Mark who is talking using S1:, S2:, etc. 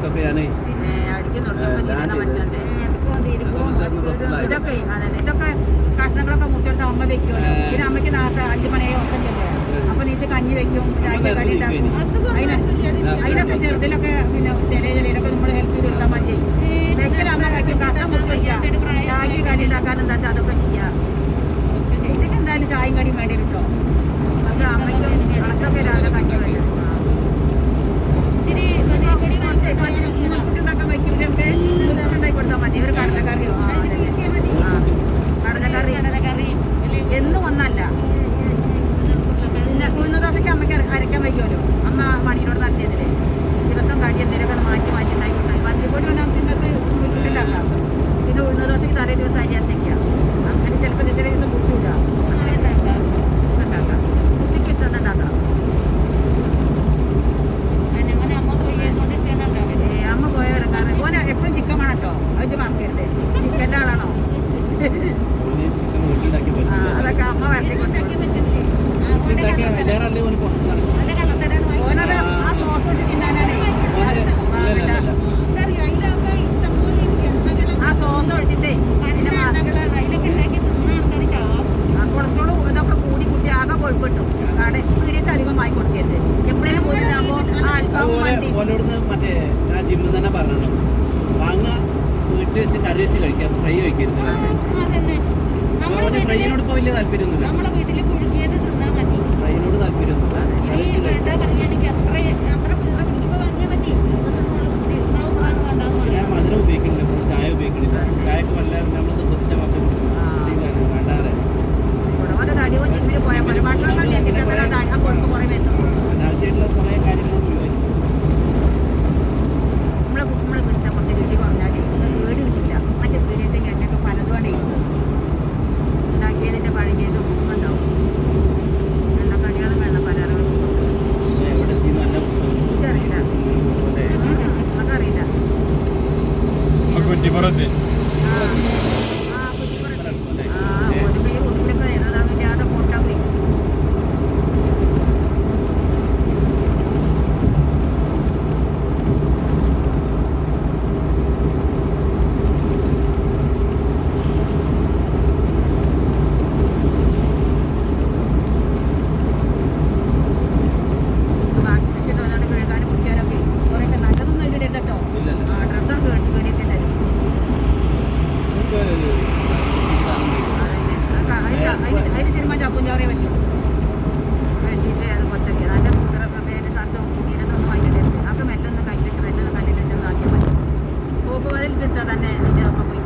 S1: ഇതൊക്കെ ഞാൻ
S2: പിന്നെ ഇതൊക്കെ അതന്നെ ഇതൊക്കെ കഷ്ണങ്ങളൊക്കെ മുറിച്ചെടുത്ത് അമ്മ വെക്കുമല്ലോ. പിന്നെ അമ്മയ്ക്ക് നേരത്തെ 5 മണിയായി ഉറക്കല്ലേ, അപ്പൊ നീച്ച് കഞ്ഞി വെക്കും, രാവിലെ കടി ഉണ്ടാക്കും. അതിനൊക്കെ ചെറുതിലൊക്കെ പിന്നെ ചെറിയതൊക്കെ നമ്മൾ ഹെൽപ്പ് ചെയ്ത് കൊടുത്താൽ മതി. വെക്കൽ അമ്മ കഴിക്കും, കട്ട മുറിച്ചെടുക്കാം, ചായക്ക് കടി ഉണ്ടാക്കാൻ എന്താ വെച്ചാൽ അതൊക്കെ ചെയ്യാം. ഇതിന് എന്തായാലും ചായയും കടിയും വേണ്ടി കേട്ടോ. അത് അമ്മയ്ക്കും കണക്കൊക്കെ രാവിലെ കഞ്ഞി വേണ്ടി നൂൽപുട്ടുണ്ടാക്കാൻ വയ്ക്കൂല. നൂൽപുട്ടുണ്ടാക്കി കൊടുത്താൽ മതി. ഒരു കടലക്കറിയോ കടലക്കറി എന്നും ഒന്നല്ല. പിന്നെ ഉഴുന്ന ദോശയ്ക്ക് അമ്മയ്ക്ക് അരയ്ക്കാൻ വയ്ക്കുമല്ലോ. അമ്മ മണിയോട് നടത്തിയതില്ലേ ദിവസം കടി എന്തെങ്കിലുമൊക്കെ മാറ്റി ഉണ്ടാക്കി കൊടുത്താൽ മല്ലിപ്പൊടി വേണം. നിങ്ങൾക്ക് നൂൽപുട്ടുണ്ടാക്കാം. പിന്നെ ഉഴുന്ന ദോശയ്ക്ക് തലേ ദിവസം അരി അരച്ചേക്കാം. അങ്ങനെ ചിലപ്പോൾ ഇതേ ദിവസം കുട്ടിയിടുക. അങ്ങനെ ഉണ്ടാക്കാം. കുട്ടിക്ക് ഇഷ്ടമുണ്ടാക്കാം. അമ്മ പോയ കിടക്കാറ് ഓനെ എപ്പോഴും ചിക്കൻ വേണം കേട്ടോ. അത് മറക്കരുത്. ചിക്കൻ്റെ ആളാണോ? അതൊക്കെ അമ്മ വരട്ടി ഓനത് ആ സോസ് വെച്ച് തിന്നാനാണ്. ആ സോസ് ഒഴിച്ചിട്ടേ പിന്നെ കൊളസ്ട്രോൾ ഇതൊക്കെ കൂടി കുട്ടി ആകെ കൊഴുപ്പിട്ടു. അവിടെ പീടിയിട്ട് അധികം വാങ്ങി കൊടുക്കരുത്. എപ്പോഴേലും പോയിട്ടുണ്ടാകുമ്പോൾ
S1: മറ്റേ ആ ജിമ്മിൽ തന്നെ പറഞ്ഞു വാങ്ങുക, വീട്ടിൽ വെച്ച് കറി വെച്ച് കഴിക്കാം, ഫ്രൈ കഴിക്കരുത്. ഫ്രൈയിനോട് ഇപ്പോൾ വലിയ താല്പര്യമൊന്നുമില്ല. ഫ്രൈയിനോട് താല്പര്യമൊന്നുമില്ല. ഞാൻ മധുരം ഉപയോഗിക്കുന്നില്ല, ചായ ഉപയോഗിക്കുന്നില്ല. ചായക്ക് വല്ല നമ്മൾ നിർബന്ധിച്ച മാത്രം വേണ്ടാറെ
S2: ജിമ്മിൽ പോയാൽ പോലെ ഭക്ഷണം കൊഴുപ്പ് കുറേ വരുന്നു.
S1: അനാവശ്യമായിട്ടുള്ള കുറേ കാര്യങ്ങൾ ഒഴിവാക്കി
S2: നമ്മളെ വീട്ടിൽ കുറച്ച് രുചി കുറഞ്ഞാൽ കേട് കിട്ടില്ല. മറ്റേ പീടിയത്തെ എണ്ണയൊക്കെ പലതുകൊണ്ടേ ഉണ്ടാക്കിയതിൻ്റെ പഴകിയതും ഉണ്ടാവും. എണ്ണക്കടികളും വെള്ളം പലഹാരങ്ങളും ഇതറിയില്ല, അതറിയില്ല. കുറ്റിപ്പുറത്ത് ഒരു പേര് ഒന്നിലൊക്കെ ഏതാവില്ലാതെ കൊണ്ടാ പോയി. അതിന് തീരുമാനം ചപ്പുംചോറേ പറ്റും. ബെഡ്ഷീറ്റ് അത് പൊത്തക്കെ നല്ല പേര് സർട്ടും ഇതൊന്നും അതിൻ്റെ അതൊക്കെ മെല്ലൊന്ന് കയ്യിലിട്ട് മെല്ലൊന്ന് കല്ലിൽ വെച്ചൊന്ന് ആക്കിയാൽ മതി. സോപ്പ് പതിൽ കിട്ടുക തന്നെ അതിൻ്റെ ഒക്കെ പോയി